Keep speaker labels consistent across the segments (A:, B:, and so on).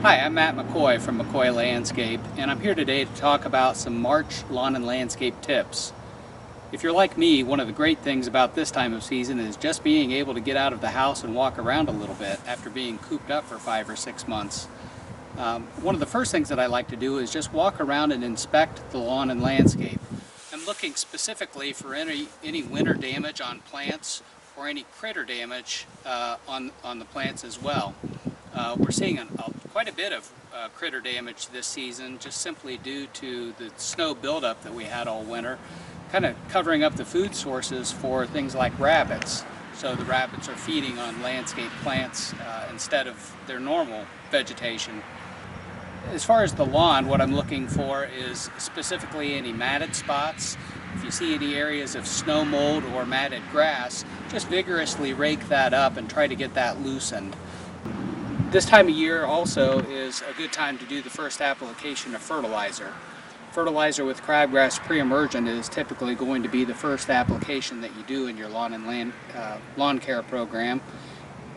A: Hi, I'm Matt McCoy from McCoy Landscape, and I'm here today to talk about some March lawn and landscape tips. If you're like me, one of the great things about this time of season is just being able to get out of the house and walk around a little bit after being cooped up for 5 or 6 months. One of the first things that I like to do is just walk around and inspect the lawn and landscape. I'm looking specifically for any winter damage on plants or any critter damage on the plants as well. We're seeing quite a bit of critter damage this season, just simply due to the snow buildup that we had all winter, kind of covering up the food sources for things like rabbits. So the rabbits are feeding on landscape plants instead of their normal vegetation. As far as the lawn, what I'm looking for is specifically any matted spots. If you see any areas of snow mold or matted grass, just vigorously rake that up and try to get that loosened. This time of year also is a good time to do the first application of fertilizer. Fertilizer with crabgrass pre-emergent is typically going to be the first application that you do in your lawn care program.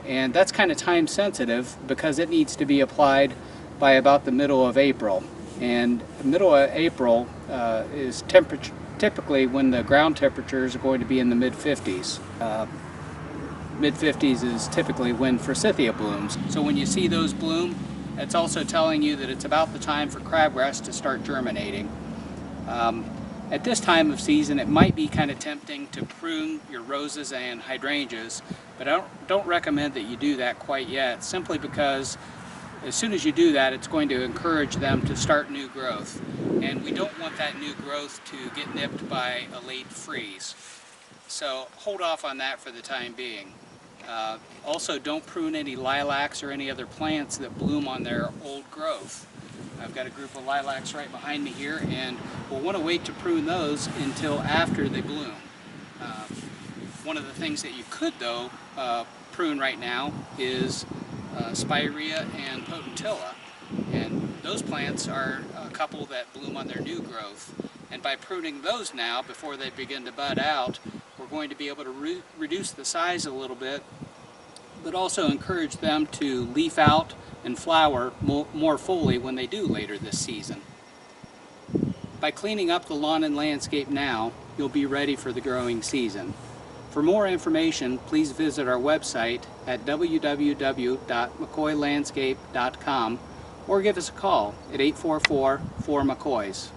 A: And that's kind of time sensitive because it needs to be applied by about the middle of April. And the middle of April is typically when the ground temperatures are going to be in the mid-50s. Mid-50s is typically when forsythia blooms. So when you see those bloom, it's also telling you that it's about the time for crabgrass to start germinating. At this time of season, it might be kind of tempting to prune your roses and hydrangeas, but I don't recommend that you do that quite yet, simply because as soon as you do that, it's going to encourage them to start new growth. And we don't want that new growth to get nipped by a late freeze. So hold off on that for the time being. Also, don't prune any lilacs or any other plants that bloom on their old growth. I've got a group of lilacs right behind me here, and we'll want to wait to prune those until after they bloom. One of the things that you could, though, prune right now is spirea and potentilla. And those plants are a couple that bloom on their new growth. And by pruning those now, before they begin to bud out, we're going to be able to reduce the size a little bit, but also encourage them to leaf out and flower more fully when they do later this season. By cleaning up the lawn and landscape now, you'll be ready for the growing season. For more information, please visit our website at www.mccoylandscape.com or give us a call at 844-4-McCoys.